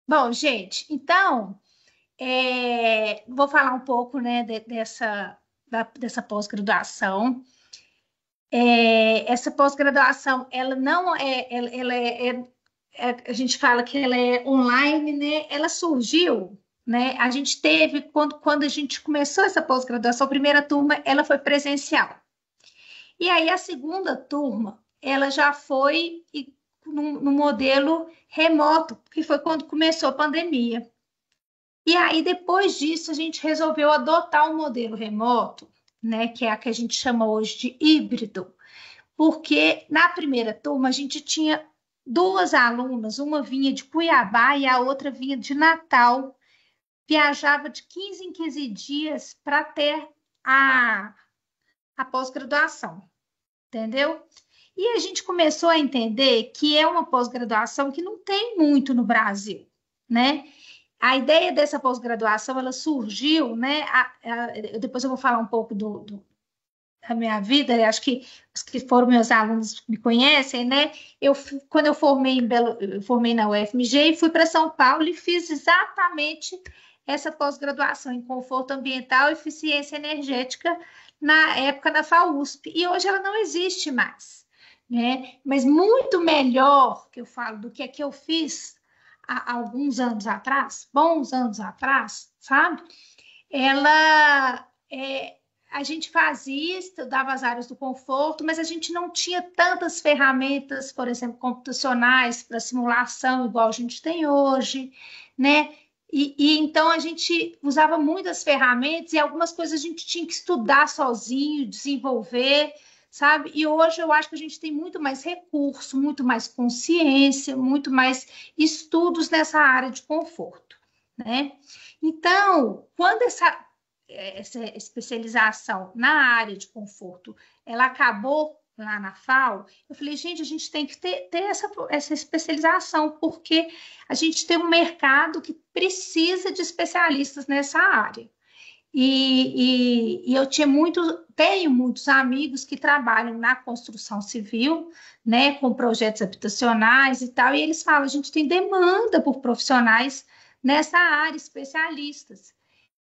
Bom, gente, então, vou falar um pouco, né, dessa pós-graduação. Essa pós-graduação, ela não é, a gente fala que ela é online, né? Ela surgiu, né? A gente teve, quando a gente começou essa pós-graduação, a primeira turma, ela foi presencial. E aí a segunda turma, ela já foi no modelo remoto, que foi quando começou a pandemia. E aí, depois disso, a gente resolveu adotar o modelo remoto, né, que é a que a gente chama hoje de híbrido, porque na primeira turma a gente tinha duas alunas, uma vinha de Cuiabá e a outra vinha de Natal, viajava de 15 em 15 dias para ter a, a pós-graduação, entendeu? E a gente começou a entender que é uma pós-graduação que não tem muito no Brasil, né? A ideia dessa pós-graduação, ela surgiu, né? Depois eu vou falar um pouco da minha vida, eu acho que os que foram meus alunos me conhecem, né? Quando eu formei eu formei na UFMG e fui para São Paulo e fiz exatamente essa pós-graduação em conforto ambiental e eficiência energética na época na FAUSP. E hoje ela não existe mais, né? Mas muito melhor que eu falo do que a que eu fiz há alguns anos atrás, bons anos atrás, sabe? Ela a gente fazia, estudava as áreas do conforto, mas a gente não tinha tantas ferramentas, por exemplo, computacionais para simulação, igual a gente tem hoje, né? E então a gente usava muitas ferramentas e algumas coisas a gente tinha que estudar sozinho, desenvolver, sabe? E hoje eu acho que a gente tem muito mais recurso, muito mais consciência, muito mais estudos nessa área de conforto, né? Então, quando essa especialização na área de conforto, ela acabou lá na FAO, eu falei, gente, a gente tem que ter essa especialização, porque a gente tem um mercado que precisa de especialistas nessa área. E eu tenho muitos amigos que trabalham na construção civil, né, com projetos habitacionais e tal, e eles falam, a gente tem demanda por profissionais nessa área, especialistas.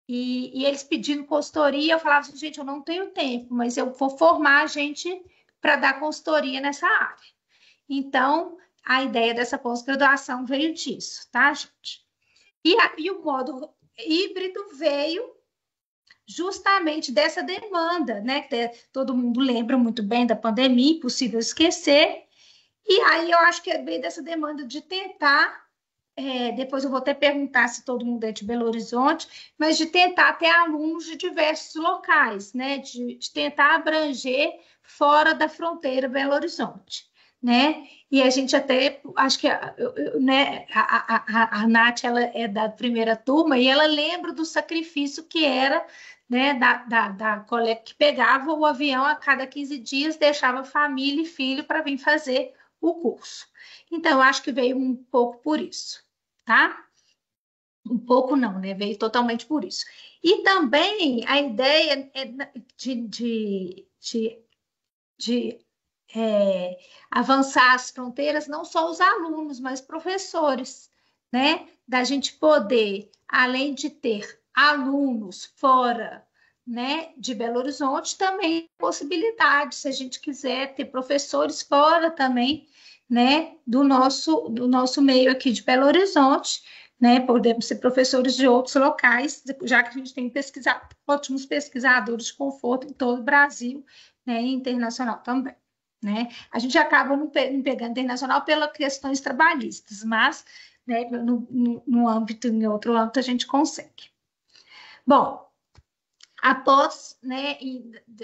E eles pedindo consultoria, eu falava assim, gente, eu não tenho tempo, mas eu vou formar a gente para dar consultoria nessa área. Então, a ideia dessa pós-graduação veio disso, tá, gente? E o modo híbrido veio justamente dessa demanda, né? Que todo mundo lembra muito bem da pandemia, impossível esquecer. E aí eu acho que veio dessa demanda de tentar depois eu vou até perguntar se todo mundo é de Belo Horizonte, mas de tentar ter alunos de diversos locais, né? De tentar abranger fora da fronteira Belo Horizonte, né? E a gente até, acho que né, a Nath, ela é da primeira turma e ela lembra do sacrifício que era, né, da colega que pegava o avião a cada 15 dias, deixava família e filho para vir fazer o curso. Então, eu acho que veio um pouco por isso, tá? Um pouco não, né? Veio totalmente por isso. E também a ideia é de, de avançar as fronteiras, não só os alunos, mas professores, né? Da gente poder, além de ter alunos fora, né, de Belo Horizonte, também possibilidade, se a gente quiser ter professores fora também, né, do nosso meio aqui de Belo Horizonte, né, podemos ser professores de outros locais, já que a gente tem ótimos pesquisadores de conforto em todo o Brasil, né, e internacional também, né? A gente acaba não pegando internacional pelas questões trabalhistas, mas, né, no âmbito, em outro âmbito, a gente consegue. Bom, após, né,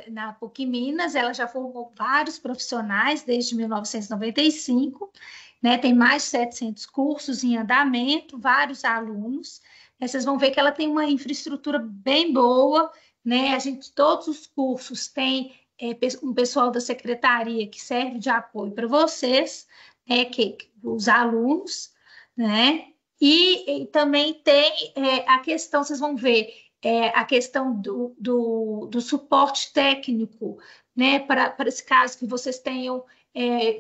na PUC Minas, ela já formou vários profissionais desde 1995, né, tem mais de 700 cursos em andamento, vários alunos. Vocês vão ver que ela tem uma infraestrutura bem boa, né? Todos os cursos têm um pessoal da secretaria que serve de apoio para vocês, né, os alunos, né? E também tem a questão, vocês vão ver, a questão do suporte técnico, né, para esse caso que vocês tenham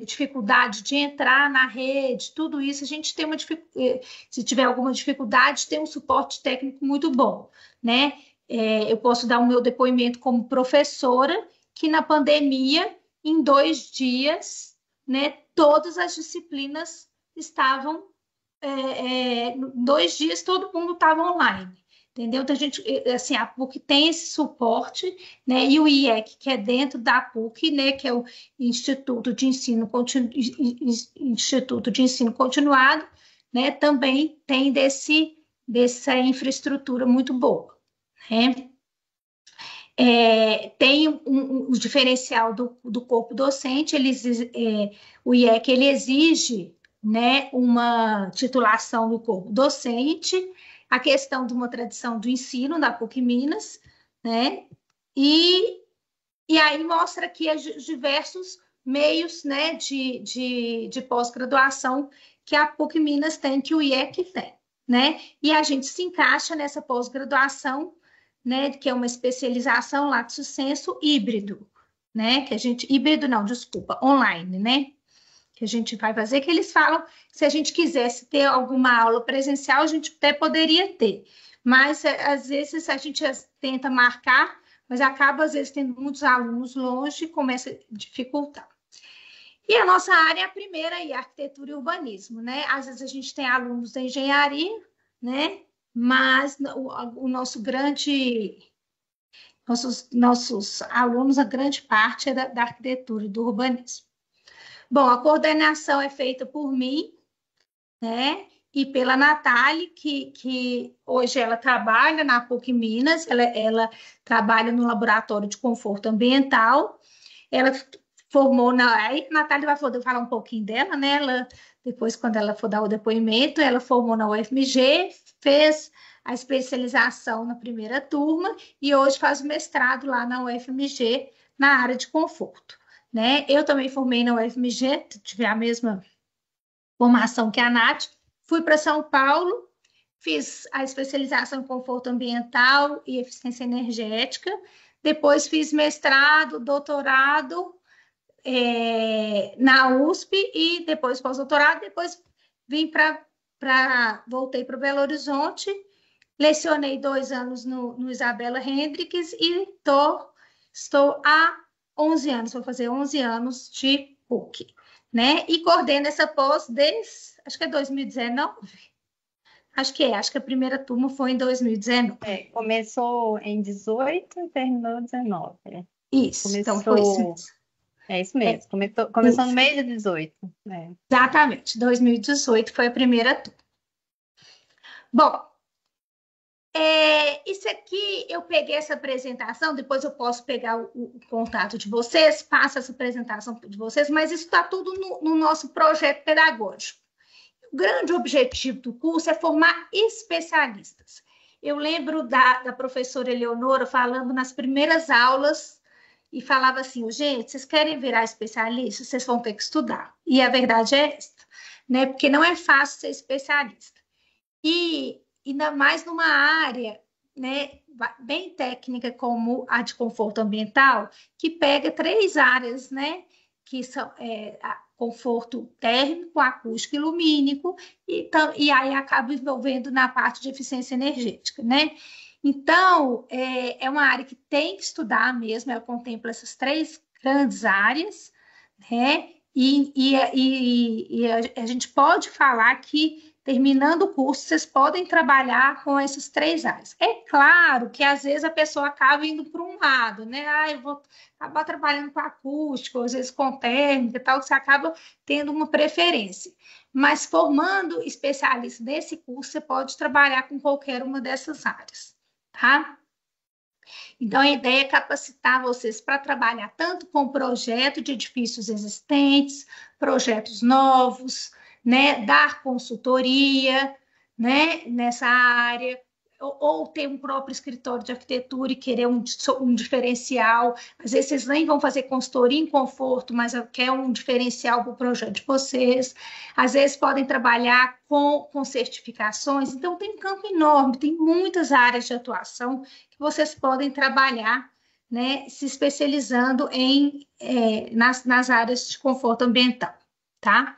dificuldade de entrar na rede, tudo isso, a gente tem uma dificuldade, se tiver alguma dificuldade, tem um suporte técnico muito bom, né? Eu posso dar o meu depoimento como professora, que na pandemia, em 2 dias, né, todas as disciplinas estavam, em 2 dias, todo mundo estava online. Entendeu? Então, assim, a PUC tem esse suporte, né? E o IEC, que é dentro da PUC, né? Que é o Instituto de Ensino Continuado, né? Também tem dessa infraestrutura muito boa, né? Tem um diferencial do corpo docente, o IEC ele exige, né, uma titulação do corpo docente, a questão de uma tradição do ensino da PUC Minas, né, e aí mostra aqui os diversos meios, né, de pós-graduação que a PUC Minas tem, que o IEC tem, né, e a gente se encaixa nessa pós-graduação, né, que é uma especialização lato sensu híbrido, né, que a gente, híbrido não, desculpa, online, né, que a gente vai fazer, que eles falam, se a gente quisesse ter alguma aula presencial, a gente até poderia ter, mas às vezes a gente tenta marcar, mas acaba às vezes tendo muitos alunos longe e começa a dificultar. E a nossa área é a primeira aí, arquitetura e urbanismo, né? Às vezes a gente tem alunos da engenharia, né? Mas o nosso nossos alunos, a grande parte é da arquitetura e do urbanismo. Bom, a coordenação é feita por mim, né? E pela Natália, que hoje ela trabalha na PUC Minas, ela trabalha no laboratório de conforto ambiental. Ela formou aí a Natália vai poder falar um pouquinho dela, né? Depois, quando ela for dar o depoimento, ela formou na UFMG, fez a especialização na primeira turma e hoje faz o mestrado lá na UFMG na área de conforto, né? Eu também formei na UFMG, tive a mesma formação que a Nath, fui para São Paulo, fiz a especialização em conforto ambiental e eficiência energética, depois fiz mestrado, doutorado na USP e depois pós-doutorado, depois voltei para Belo Horizonte, lecionei 2 anos no Isabela Hendricks e estou há 11 anos, vou fazer 11 anos de PUC, né? E coordeno essa pós desde, acho que é 2019, acho que a primeira turma foi em 2019. Começou em 18 e terminou em 19. Isso, então foi isso mesmo. É isso mesmo, começou no meio de 18. Né? Exatamente, 2018 foi a primeira turma. Bom, isso aqui, eu peguei essa apresentação, depois eu posso pegar o contato de vocês, passo essa apresentação de vocês, mas isso está tudo no nosso projeto pedagógico. O grande objetivo do curso é formar especialistas. Eu lembro da professora Eleonora falando nas primeiras aulas e falava assim, gente, vocês querem virar especialistas? Vocês vão ter que estudar. E a verdade é esta, né? Porque não é fácil ser especialista. E ainda mais numa área, né, bem técnica como a de conforto ambiental, que pega 3 áreas, né, que são conforto térmico, acústico e lumínico, e aí acaba envolvendo na parte de eficiência energética, né? Então, é uma área que tem que estudar mesmo, ela contempla essas 3 grandes áreas, né? E a gente pode falar que, terminando o curso, vocês podem trabalhar com essas 3 áreas. É claro que, às vezes, a pessoa acaba indo para um lado, né? Eu vou acabar trabalhando com acústico, às vezes com térmica e tal, você acaba tendo uma preferência. Mas, formando especialista nesse curso, você pode trabalhar com qualquer uma dessas áreas, tá? Então, a ideia é capacitar vocês para trabalhar tanto com projeto de edifícios existentes, projetos novos, né? Dar consultoria, né? Nessa área, ou ter um próprio escritório de arquitetura e querer um diferencial. Às vezes, vocês nem vão fazer consultoria em conforto, mas quer um diferencial para o projeto de vocês. Às vezes, podem trabalhar com certificações. Então, tem um campo enorme, tem muitas áreas de atuação que vocês podem trabalhar né, se especializando nas áreas de conforto ambiental, tá?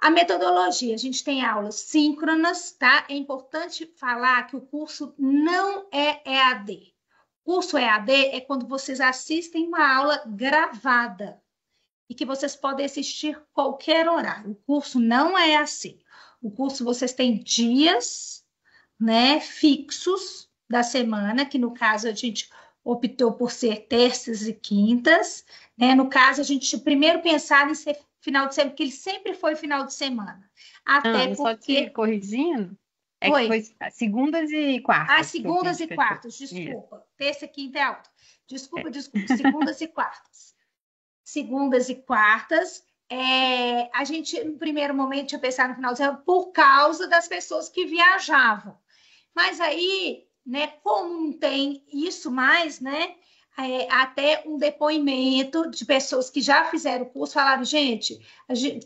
A metodologia, a gente tem aulas síncronas, tá? É importante falar que o curso não é EAD. Curso EAD é quando vocês assistem uma aula gravada e que vocês podem assistir qualquer horário. O curso não é assim. O curso vocês têm dias, né, fixos da semana, que no caso a gente optou por ser terças e quintas, né? No caso, a gente primeiro pensava em ser final de semana, porque ele sempre foi final de semana. Até Ana, só te porque. corrigindo, é que Oi. foi segundas e Às quartas que a segundas gente e fechou. quartas, Isso. desculpa. Terça e quinta é alta. Desculpa, É. desculpa. Segundas e quartas. Segundas e quartas. A gente, no primeiro momento, tinha pensado no final de semana por causa das pessoas que viajavam. Mas aí, né, como não tem isso mais, né, até um depoimento de pessoas que já fizeram o curso falaram,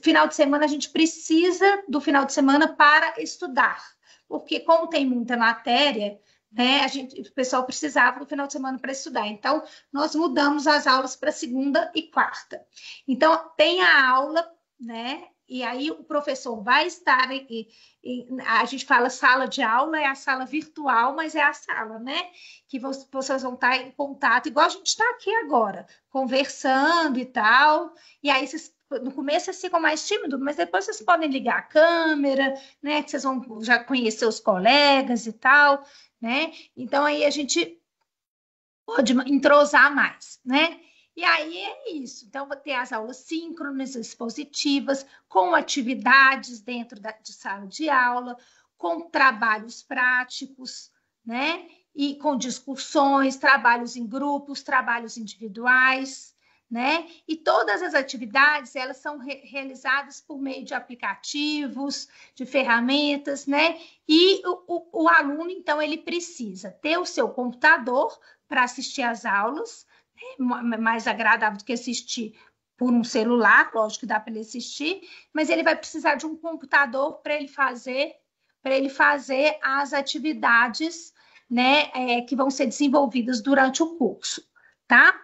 final de semana a gente precisa do final de semana para estudar, porque como tem muita matéria, né, o pessoal precisava do final de semana para estudar. Então, nós mudamos as aulas para segunda e quarta. Então, tem a aula, né? E aí o professor vai estar a gente fala sala de aula, é a sala virtual, mas é a sala, né? Que vocês vão estar em contato, igual a gente está aqui agora, conversando e tal. E aí, no começo vocês ficam mais tímidos, mas depois vocês podem ligar a câmera, né? Que vocês vão já conhecer os colegas e tal, né? Então aí a gente pode entrosar mais, né? E aí é isso. Então, vou ter as aulas síncronas, expositivas, com atividades dentro de sala de aula, com trabalhos práticos, né? E com discussões, trabalhos em grupos, trabalhos individuais, né? E todas as atividades, elas são realizadas por meio de aplicativos, de ferramentas, né? E o aluno, então, ele precisa ter o seu computador para assistir às aulas, mais agradável do que assistir por um celular, lógico que dá para ele assistir, mas ele vai precisar de um computador para ele fazer as atividades, né, que vão ser desenvolvidas durante o curso, tá?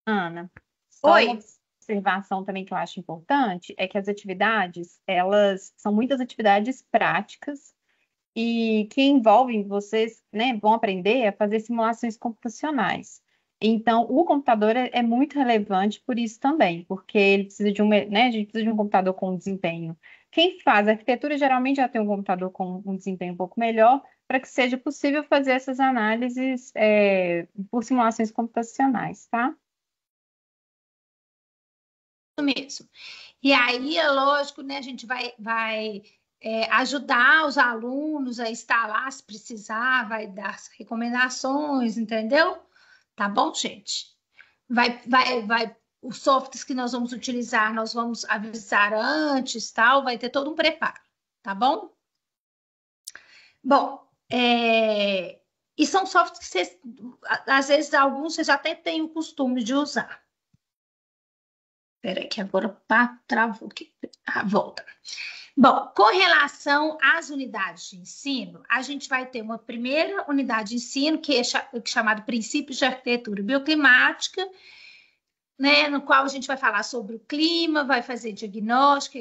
Ana, só Oi. uma observação também que eu acho importante é que as atividades, elas são muitas atividades práticas e que envolvem vocês, né, vão aprender a fazer simulações computacionais. Então, o computador é muito relevante por isso também, porque ele precisa de né, a gente precisa de um computador com desempenho. Quem faz arquitetura geralmente já tem um computador com um desempenho um pouco melhor, para que seja possível fazer essas análises, por simulações computacionais, tá? Isso mesmo. E aí, é lógico, né, a gente vai ajudar os alunos a instalar se precisar, vai dar recomendações, entendeu? Tá bom, gente? Os softwares que nós vamos utilizar, nós vamos avisar antes, tal, vai ter todo um preparo, tá bom? Bom, e são softwares que vocês, às vezes, alguns vocês até têm o costume de usar. Espera que agora travou aqui. Volta. Bom, com relação às unidades de ensino, a gente vai ter uma primeira unidade de ensino, que é chamado Princípios de Arquitetura Bioclimática, né, no qual a gente vai falar sobre o clima, vai fazer diagnóstico,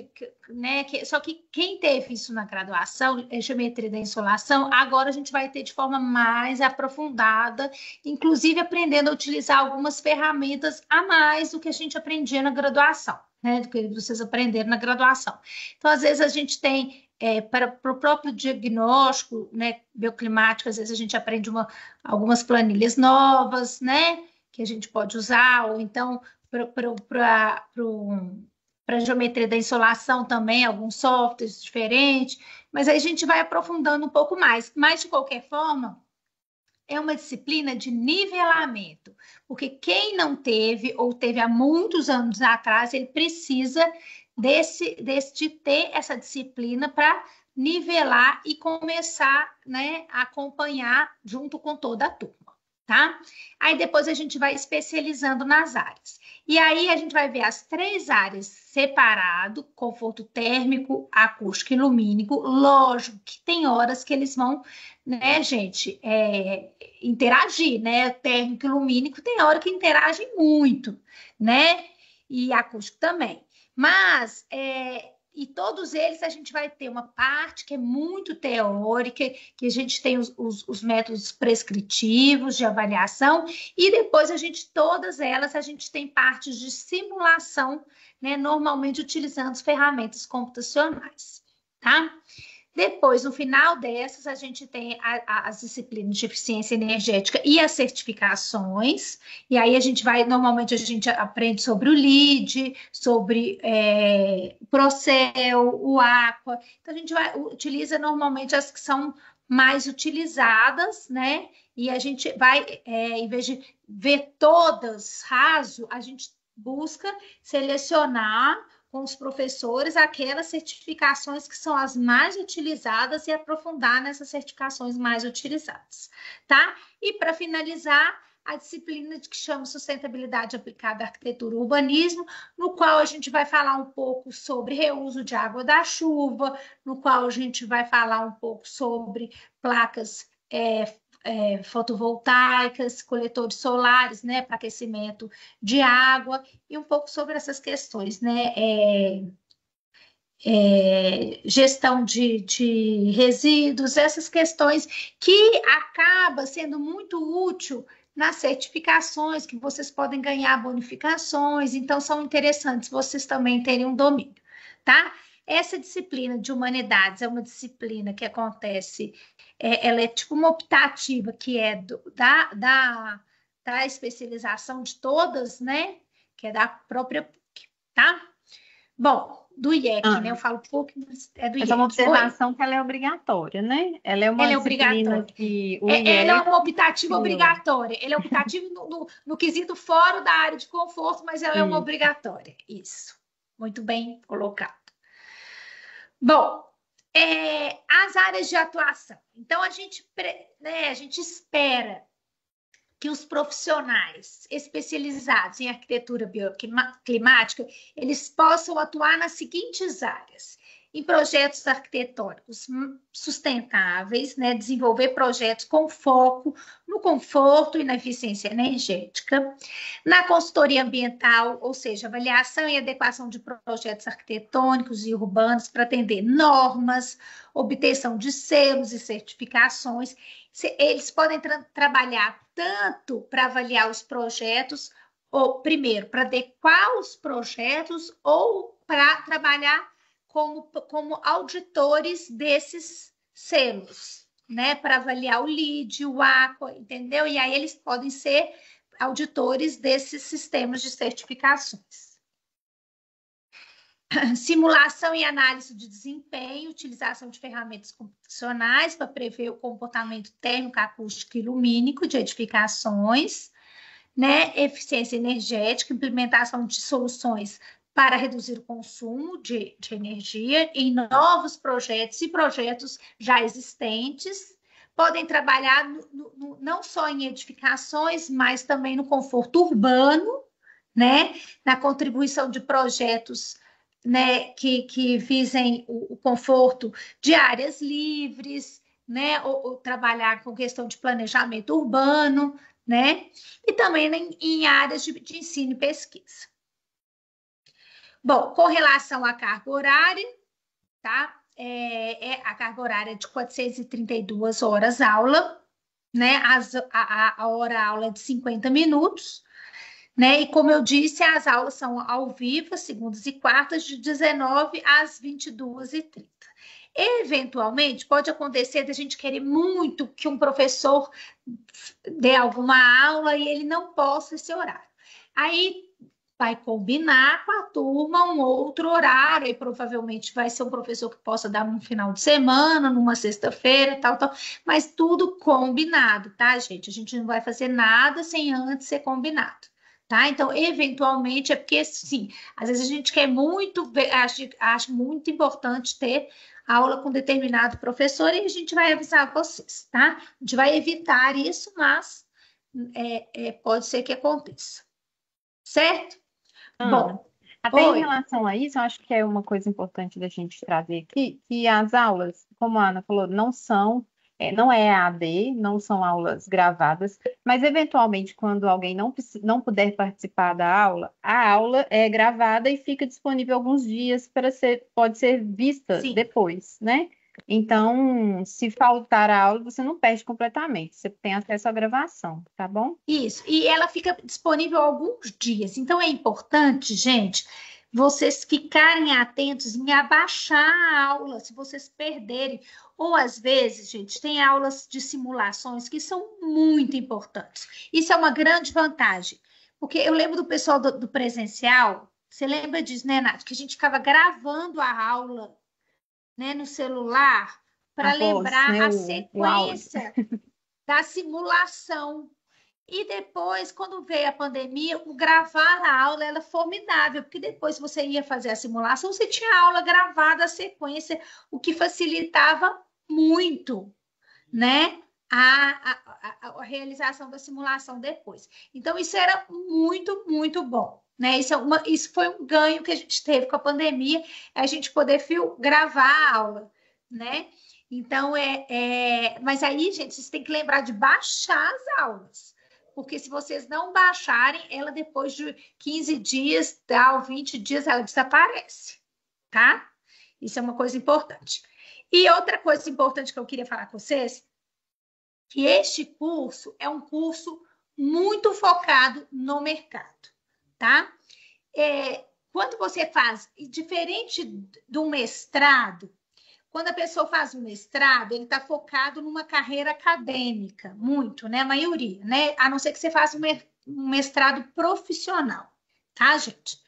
né, só que quem teve isso na graduação, geometria da insolação, agora a gente vai ter de forma mais aprofundada, inclusive aprendendo a utilizar algumas ferramentas a mais do que a gente aprendia na graduação, né, do que vocês aprenderam na graduação. Então, às vezes a gente tem para o próprio diagnóstico, né, bioclimático, às vezes a gente aprende algumas planilhas novas, né, que a gente pode usar, ou então para a geometria da insolação também, alguns softwares diferentes, mas aí a gente vai aprofundando um pouco mais. Mas, de qualquer forma, é uma disciplina de nivelamento, porque quem não teve, ou teve há muitos anos atrás, ele precisa de ter essa disciplina para nivelar e começar, né, a acompanhar junto com toda a turma. tá? Aí depois a gente vai especializando nas áreas. E aí a gente vai ver as 3 áreas separado, conforto térmico, acústico e lumínico. Lógico que tem horas que eles vão, né, gente, interagir, né? Térmico e lumínico tem hora que interagem muito, né? E acústico também. Mas e todos eles a gente vai ter uma parte que é muito teórica, que a gente tem os métodos prescritivos de avaliação, e depois todas elas, a gente tem partes de simulação, né, normalmente utilizando as ferramentas computacionais, tá? Depois, no final dessas, a gente tem as disciplinas de eficiência energética e as certificações. E aí normalmente a gente aprende sobre o LEED, sobre o Procel, o Aqua. Então, a gente utiliza normalmente as que são mais utilizadas, né? E a gente vai, em vez de ver todas raso, a gente busca selecionar com os professores aquelas certificações que são as mais utilizadas e aprofundar nessas certificações mais utilizadas, tá? E para finalizar, a disciplina que chama Sustentabilidade Aplicada à Arquitetura e Urbanismo, no qual a gente vai falar um pouco sobre reuso de água da chuva, no qual a gente vai falar um pouco sobre placas fotovoltaicas, coletores solares, né, para aquecimento de água, e um pouco sobre essas questões, né? Gestão de resíduos, essas questões que acaba sendo muito útil nas certificações, que vocês podem ganhar bonificações, então são interessantes vocês também terem um domínio, tá? Essa disciplina de humanidades é uma disciplina que acontece, ela é tipo uma optativa, que é da especialização de todas, né? Que é da própria PUC, tá? Bom, do IEC, né? Eu falo PUC, mas é do Essa é uma IEC. Oi? observação que ela é obrigatória, né? Ela é uma Ela é disciplina obrigatória. que o Ela é IEC uma optativa criou. obrigatória. Ela é optativa no quesito fora da área de conforto, mas ela é uma Isso. obrigatória. Isso. Muito bem colocado. Bom, as áreas de atuação. Então, a gente espera que os profissionais especializados em arquitetura bioclimática, eles possam atuar nas seguintes áreas: em projetos arquitetônicos sustentáveis, né, desenvolver projetos com foco no conforto e na eficiência energética, na consultoria ambiental, ou seja, avaliação e adequação de projetos arquitetônicos e urbanos para atender normas, obtenção de selos e certificações. Eles podem trabalhar tanto para avaliar os projetos, ou primeiro, para adequar os projetos, ou para trabalhar como auditores desses selos, né? Para avaliar o LEED, o Aqua, entendeu? E aí eles podem ser auditores desses sistemas de certificações. Simulação e análise de desempenho, utilização de ferramentas computacionais para prever o comportamento térmico, acústico e lumínico de edificações, né? Eficiência energética, implementação de soluções para reduzir o consumo de energia em novos projetos e projetos já existentes. Podem trabalhar não só em edificações, mas também no conforto urbano, né? Na contribuição de projetos, né, que visem o conforto de áreas livres, né, ou trabalhar com questão de planejamento urbano, né, e também em áreas de ensino e pesquisa. Bom, com relação à carga horária, tá? A carga horária é de 432 horas aula, né? A hora aula é de 50 minutos, né? E como eu disse, as aulas são ao vivo, segundas e quartas, de 19 às 22h30. Eventualmente, pode acontecer da gente querer muito que um professor dê alguma aula e ele não possa esse horário. Aí vai combinar com a turma um outro horário, e provavelmente vai ser um professor que possa dar num final de semana, numa sexta-feira, tal, mas tudo combinado, tá, gente? A gente não vai fazer nada sem antes ser combinado. Tá? Então, eventualmente, é porque, sim, às vezes a gente quer muito, acho muito importante ter aula com determinado professor e a gente vai avisar vocês, tá? A gente vai evitar isso, mas, pode ser que aconteça, certo? Ana, Bom, até em oi. relação a isso, eu acho que é uma coisa importante da gente trazer aqui, que as aulas, como a Ana falou, não é EAD, não são aulas gravadas, mas eventualmente, quando alguém não puder participar da aula, a aula é gravada e fica disponível alguns dias pode ser vista Sim. depois, né? Então, se faltar a aula, você não perde completamente, você tem acesso à gravação, tá bom? Isso, e ela fica disponível alguns dias. Então é importante, gente, vocês ficarem atentos em abaixar a aula, se vocês perderem. Ou às vezes, gente, tem aulas de simulações que são muito importantes. Isso é uma grande vantagem, porque eu lembro do pessoal do presencial, você lembra disso, né, Nath? Que a gente ficava gravando a aula, né, no celular A para voz, lembrar né? a O áudio. sequência da simulação. E depois, quando veio a pandemia, o gravar a aula era formidável, porque depois você ia fazer a simulação, você tinha a aula gravada, a sequência, o que facilitava muito, né? A realização da simulação depois. Então, isso era muito, muito bom. Né? Isso foi um ganho que a gente teve com a pandemia, a gente poder gravar a aula, né? Então, mas aí, gente, vocês têm que lembrar de baixar as aulas, porque se vocês não baixarem, ela depois de 15 dias, tal, 20 dias, ela desaparece, tá? Isso é uma coisa importante. E outra coisa importante que eu queria falar com vocês que este curso é um curso muito focado no mercado, tá? Quando você faz, diferente do mestrado, quando a pessoa faz um mestrado, ele está focado numa carreira acadêmica, muito, né? A maioria, né? A não ser que você faça um mestrado profissional, tá, gente?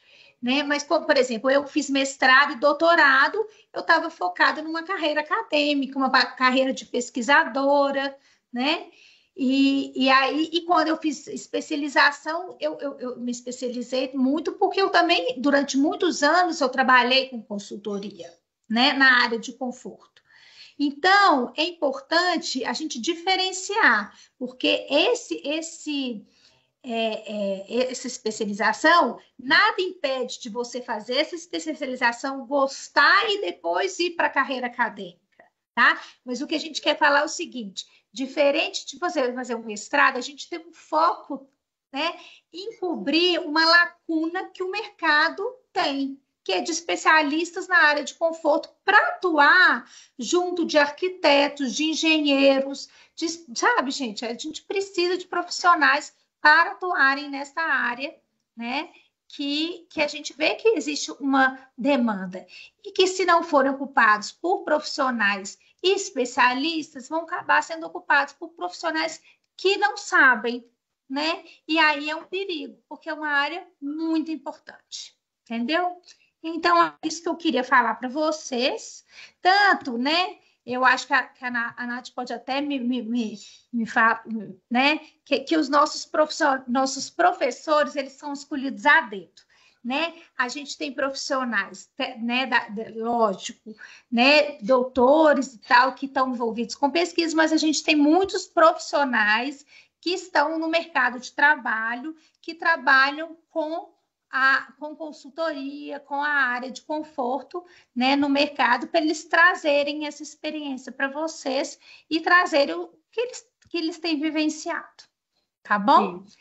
Né? Mas, por exemplo, eu fiz mestrado e doutorado, eu estava focada numa carreira acadêmica, uma carreira de pesquisadora, né? E quando eu fiz especialização, eu me especializei muito, porque eu também, durante muitos anos, eu trabalhei com consultoria, né, na área de conforto. Então, é importante a gente diferenciar, porque essa especialização, nada impede de você fazer essa especialização, gostar e depois ir para a carreira acadêmica, tá? Mas o que a gente quer falar é o seguinte: diferente de você fazer um mestrado, a gente tem um foco, né, em cobrir uma lacuna que o mercado tem, que é de especialistas na área de conforto, para atuar junto de arquitetos, de engenheiros, sabe, gente? A gente precisa de profissionais para atuarem nessa área, né? Que a gente vê que existe uma demanda e que, se não forem ocupados por profissionais especialistas, vão acabar sendo ocupados por profissionais que não sabem, né? E aí é um perigo, porque é uma área muito importante, entendeu? Então, é isso que eu queria falar para vocês. Tanto, né? Eu acho que a Nath pode até me falar, né? Que os nossos professores, eles são escolhidos a dedo. Né? A gente tem profissionais, né, lógico, né, doutores e tal, que estão envolvidos com pesquisa, mas a gente tem muitos profissionais que estão no mercado de trabalho, que trabalham com consultoria, com a área de conforto, né, no mercado, para eles trazerem essa experiência para vocês e trazerem o que eles têm vivenciado, tá bom? Isso.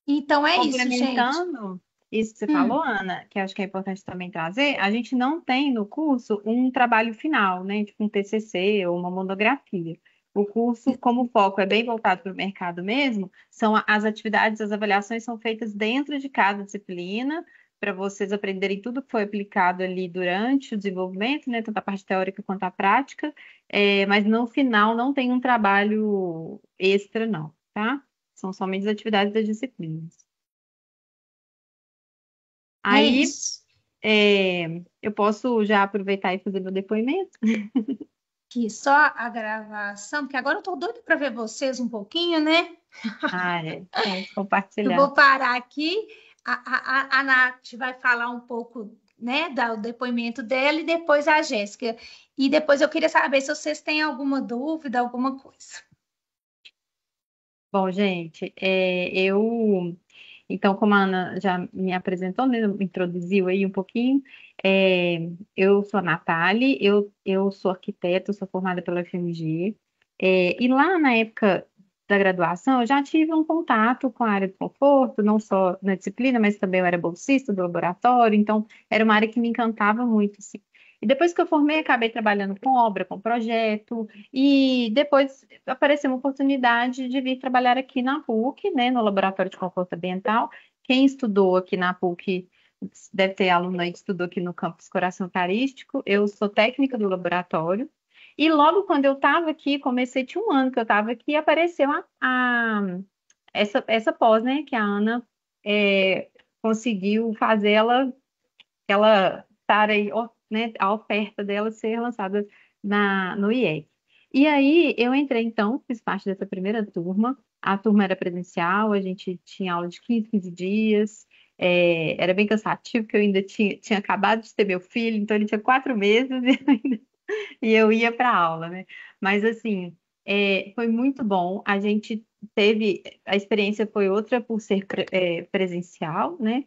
Então é isso, gente. Complementando isso que você falou, Hum, Ana, que acho que é importante também trazer, a gente não tem no curso um trabalho final, né? Tipo um TCC ou uma monografia. O curso, como o foco é bem voltado para o mercado mesmo, as atividades, as avaliações são feitas dentro de cada disciplina, para vocês aprenderem tudo que foi aplicado ali durante o desenvolvimento, né? Tanto a parte teórica quanto a prática, mas no final não tem um trabalho extra, não, tá? São somente as atividades das disciplinas. é Aí, isso. eu posso já aproveitar e fazer meu depoimento? Aqui só a gravação, porque agora eu estou doida para ver vocês um pouquinho, né? Ah, é. Vamos Eu compartilhar. vou parar aqui. A Nath vai falar um pouco, né, do depoimento dela e depois a Jéssica. E depois eu queria saber se vocês têm alguma dúvida, alguma coisa. Bom, gente, então, como a Ana já me apresentou, né, me introduziu aí um pouquinho, eu sou a Natália, eu sou arquiteta, sou formada pela FMG, e lá na época da graduação eu já tive um contato com a área de conforto, não só na disciplina, mas também eu era bolsista do laboratório, então era uma área que me encantava muito, assim. E depois que eu formei, acabei trabalhando com obra, com projeto, e depois apareceu uma oportunidade de vir trabalhar aqui na PUC, né, no Laboratório de Conforto Ambiental. Quem estudou aqui na PUC deve ter aluno aí que estudou aqui no campus Coração Eucarístico. Eu sou técnica do laboratório. E logo quando eu estava aqui, comecei, tinha um ano que eu estava aqui, apareceu essa pós, né, que a Ana é, conseguiu fazer ela estar aí, ó, né, a oferta dela ser lançada no IEC. E aí eu entrei então, fiz parte dessa primeira turma. A turma era presencial, a gente tinha aula de 15 dias. Era bem cansativo, porque eu ainda tinha acabado de ter meu filho, então ele tinha 4 meses e eu ia para aula, né? Mas assim, foi muito bom. A gente a experiência foi outra por ser presencial, né?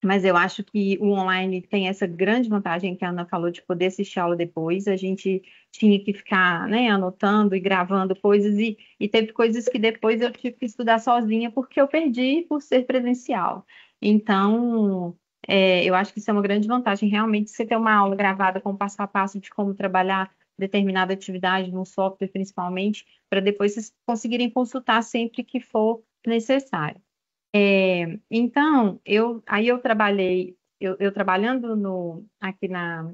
Mas eu acho que o online tem essa grande vantagem que a Ana falou de poder assistir a aula depois. A gente tinha que ficar, né, anotando e gravando coisas, e teve coisas que depois eu tive que estudar sozinha porque eu perdi por ser presencial. Então, eu acho que isso é uma grande vantagem, realmente, você ter uma aula gravada com passo a passo de como trabalhar determinada atividade no software, principalmente, para depois vocês conseguirem consultar sempre que for necessário. Então, aí eu trabalhei, eu trabalhando aqui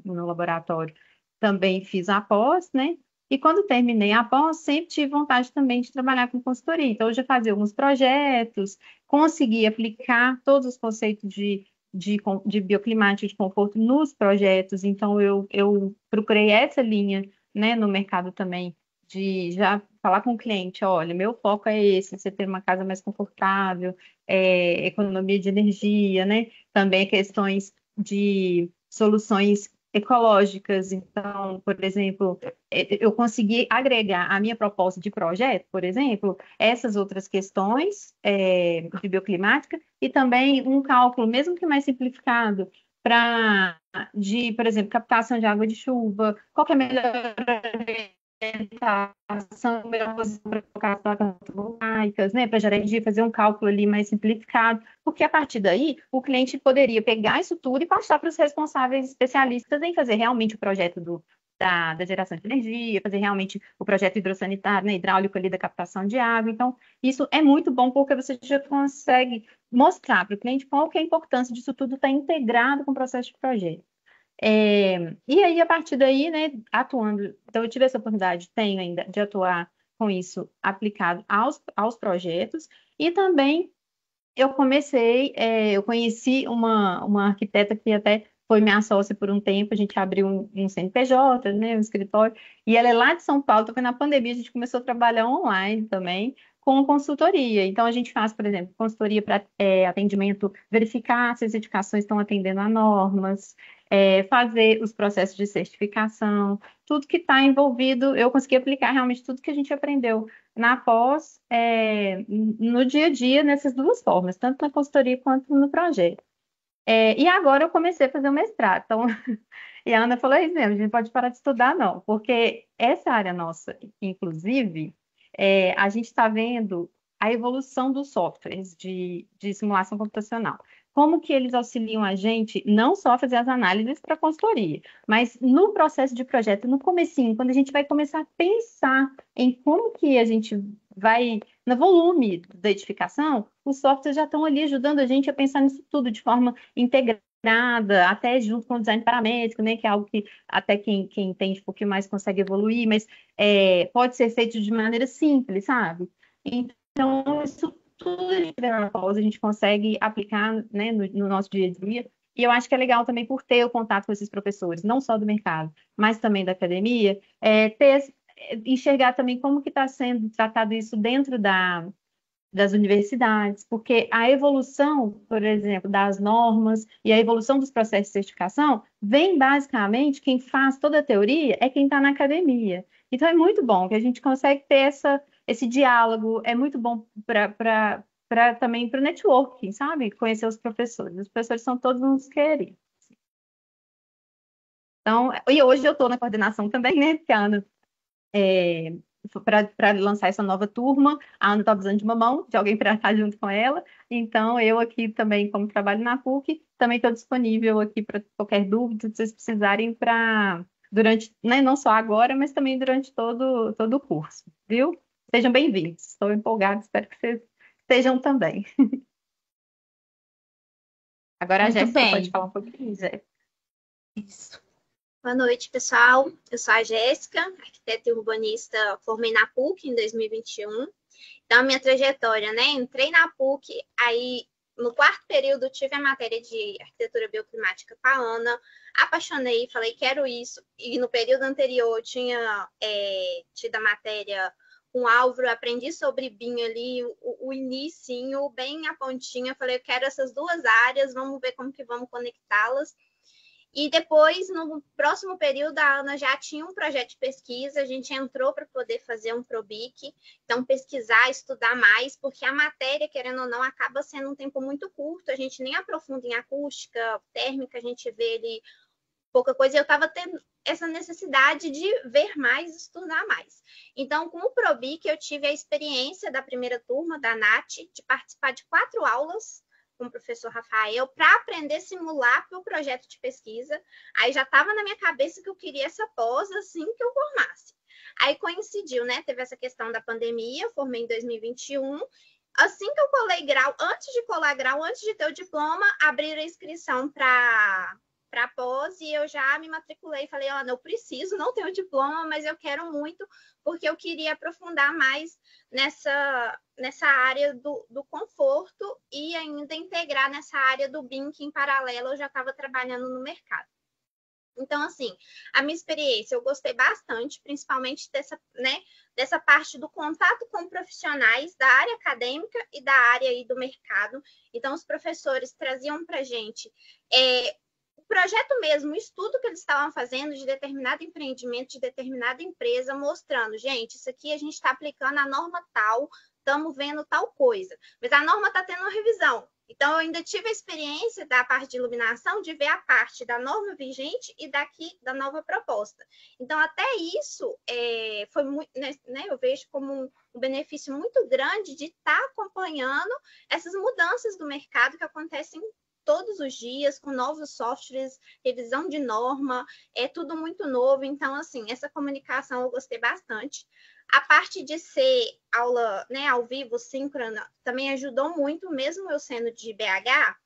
no laboratório, também fiz a pós, né? E quando terminei a pós, sempre tive vontade também de trabalhar com consultoria. Então, eu já fazia alguns projetos, consegui aplicar todos os conceitos de bioclimática, de conforto nos projetos. Então, eu procurei essa linha, né, no mercado também, de já falar com o cliente, olha, meu foco é esse, você ter uma casa mais confortável, economia de energia, né? Também questões de soluções ecológicas. Então, por exemplo, eu consegui agregar a minha proposta de projeto, por exemplo, essas outras questões, de bioclimática e também um cálculo, mesmo que mais simplificado, por exemplo, captação de água de chuva, qual que é a melhor orientação, melhor posição para colocar as placas fotovoltaicas, né, para gerar energia, fazer um cálculo ali mais simplificado, porque a partir daí o cliente poderia pegar isso tudo e passar para os responsáveis especialistas em fazer realmente o projeto da geração de energia, fazer realmente o projeto hidrossanitário, né, hidráulico ali da captação de água. Então, isso é muito bom porque você já consegue mostrar para o cliente qual que é a importância disso tudo estar integrado com o processo de projeto. E aí, a partir daí, né, atuando, então eu tive essa oportunidade, tenho ainda, de atuar com isso aplicado aos projetos, e também eu conheci uma arquiteta que até foi minha sócia por um tempo, a gente abriu um CNPJ, né, um escritório, e ela é lá de São Paulo, então foi na pandemia, a gente começou a trabalhar online também, com consultoria. Então, a gente faz, por exemplo, consultoria para atendimento, verificar se as edificações estão atendendo a normas, fazer os processos de certificação, tudo que está envolvido, eu consegui aplicar realmente tudo que a gente aprendeu na pós, no dia a dia, nessas duas formas, tanto na consultoria quanto no projeto. E agora eu comecei a fazer o mestrado. Então, e a Ana falou isso mesmo, a gente pode parar de estudar, não, porque essa área nossa, inclusive, a gente está vendo a evolução dos softwares de simulação computacional. Como que eles auxiliam a gente não só a fazer as análises para consultoria, mas no processo de projeto, no comecinho, quando a gente vai começar a pensar em como que a gente vai, no volume da edificação, os softwares já estão ali ajudando a gente a pensar nisso tudo de forma integrada, até junto com o design paramétrico, né, que é algo que até quem entende um pouquinho mais consegue evoluir, mas pode ser feito de maneira simples, sabe? Então, isso tudo a gente vê na pausa, a gente consegue aplicar, né, no nosso dia a dia. E eu acho que é legal também por ter o contato com esses professores, não só do mercado, mas também da academia, enxergar também como que está sendo tratado isso dentro das universidades, porque a evolução, por exemplo, das normas e a evolução dos processos de certificação vem basicamente, quem faz toda a teoria é quem está na academia. Então é muito bom que a gente consegue ter esse diálogo é muito bom para também para o networking, sabe? Conhecer os professores. Os professores são todos uns queridos. Então, e hoje eu estou na coordenação também, né? Porque a Ana, para lançar essa nova turma, a Ana está precisando de uma mão, de alguém para estar junto com ela. Então, eu aqui também, como trabalho na PUC, também estou disponível aqui para qualquer dúvida, se vocês precisarem para durante, né, não só agora, mas também durante todo o curso, viu? Sejam bem-vindos. Estou empolgada, espero que vocês estejam também. Agora a Muito Jéssica pode bem. falar um pouquinho, Jéssica. Isso. Boa noite, pessoal. Eu sou a Jéssica, arquiteta e urbanista, formei na PUC em 2021. Então, a minha trajetória, né? Entrei na PUC, aí no quarto período tive a matéria de arquitetura bioclimática com a Ana, apaixonei, falei, quero isso. E no período anterior tinha tido a matéria com Álvaro, aprendi sobre BIM ali, o inicinho, bem a pontinha. Falei, eu quero essas duas áreas, vamos ver como que vamos conectá-las. E depois, no próximo período, a Ana já tinha um projeto de pesquisa, a gente entrou para poder fazer um PROBIC, então pesquisar, estudar mais, porque a matéria, querendo ou não, acaba sendo um tempo muito curto, a gente nem aprofunda em acústica, térmica, a gente vê ali pouca coisa, e eu estava tendo essa necessidade de ver mais, estudar mais. Então, com o PROBIC, eu tive a experiência da primeira turma, da NAT, de participar de 4 aulas com o professor Rafael, para aprender a simular para o projeto de pesquisa. Aí já estava na minha cabeça que eu queria essa pós assim que eu formasse. Aí coincidiu, né? Teve essa questão da pandemia, eu formei em 2021. Assim que eu colei grau, antes de colar grau, antes de ter o diploma, abriram a inscrição para pós e eu já me matriculei e falei, eu preciso, não tenho diploma, mas eu quero muito, porque eu queria aprofundar mais nessa área do conforto e ainda integrar nessa área do BIM, que em paralelo eu já estava trabalhando no mercado. Então, assim, a minha experiência, eu gostei bastante, principalmente dessa parte do contato com profissionais da área acadêmica e da área aí do mercado. Então, os professores traziam para a gente o projeto mesmo, o estudo que eles estavam fazendo de determinado empreendimento, de determinada empresa, mostrando, gente, isso aqui a gente está aplicando a norma tal, estamos vendo tal coisa, mas a norma está tendo uma revisão. Então, eu ainda tive a experiência da parte de iluminação, de ver a parte da norma vigente e daqui da nova proposta. Então, até isso foi muito, né, eu vejo como um benefício muito grande de estar acompanhando essas mudanças do mercado que acontecem todos os dias, com novos softwares, revisão de norma, é tudo muito novo. Então, assim, essa comunicação eu gostei bastante. A parte de ser aula, né, ao vivo, síncrona, também ajudou muito, mesmo eu sendo de BH,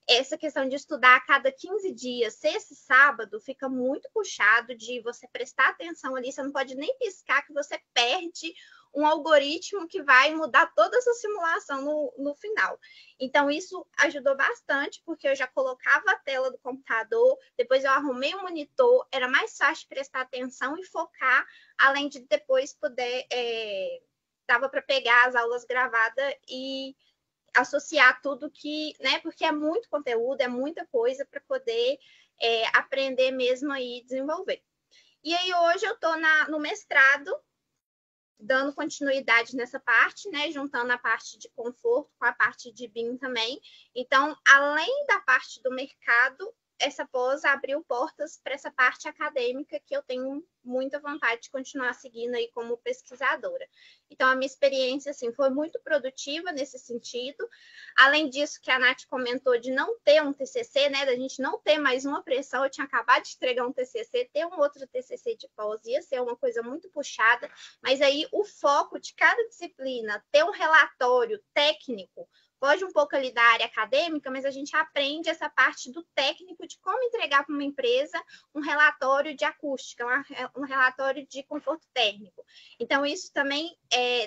essa questão de estudar a cada 15 dias, sexta e sábado, fica muito puxado de você prestar atenção ali, você não pode nem piscar que você perde um algoritmo que vai mudar toda essa simulação no final. Então, isso ajudou bastante, porque eu já colocava a tela do computador, depois eu arrumei o monitor, era mais fácil prestar atenção e focar, além de depois poder... dava para pegar as aulas gravadas e associar tudo que, né? Porque é muito conteúdo, é muita coisa para poder aprender mesmo aí desenvolver. E aí hoje eu estou no mestrado, dando continuidade nessa parte, né? Juntando a parte de conforto com a parte de BIM também. Então, além da parte do mercado, essa pós abriu portas para essa parte acadêmica que eu tenho muita vontade de continuar seguindo aí como pesquisadora. Então, a minha experiência, assim, foi muito produtiva nesse sentido. Além disso, que a Nath comentou de não ter um TCC, né, da gente não ter mais uma pressão, eu tinha acabado de entregar um TCC, ter um outro TCC de pós ia ser uma coisa muito puxada, mas aí o foco de cada disciplina, ter um relatório técnico, foge um pouco ali da área acadêmica, mas a gente aprende essa parte do técnico de como entregar para uma empresa um relatório de acústica, um relatório de conforto térmico. Então, isso também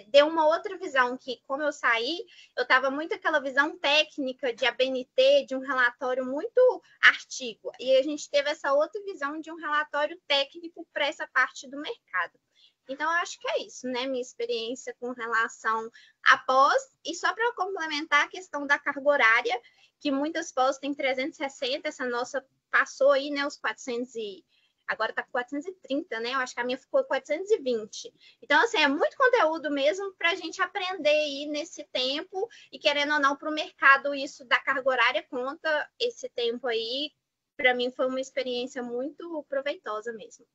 deu uma outra visão, que como eu saí, eu estava muito aquela visão técnica de ABNT, de um relatório muito artigo, e a gente teve essa outra visão de um relatório técnico para essa parte do mercado. Então, eu acho que é isso, né? Minha experiência com relação à pós. E só para complementar a questão da carga horária, que muitas pós têm 360, essa nossa passou aí, né? Os 400 e agora está com 430, né? Eu acho que a minha ficou 420. Então, assim, é muito conteúdo mesmo para a gente aprender aí nesse tempo e, querendo ou não, para o mercado, isso da carga horária conta esse tempo aí. Para mim, foi uma experiência muito proveitosa mesmo.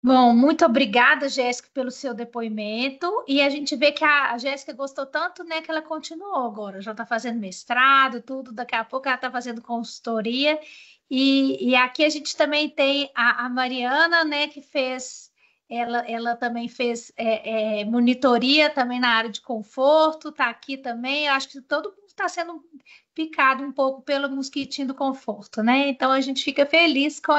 Bom, muito obrigada, Jéssica, pelo seu depoimento. E a gente vê que a Jéssica gostou tanto, né, que ela continuou agora. Já está fazendo mestrado, tudo. Daqui a pouco ela está fazendo consultoria. E aqui a gente também tem a Mariana, né, que fez. Ela também fez monitoria também na área de conforto, está aqui também. Eu acho que todo mundo está sendo picado um pouco pelo mosquitinho do conforto, né? Então a gente fica feliz com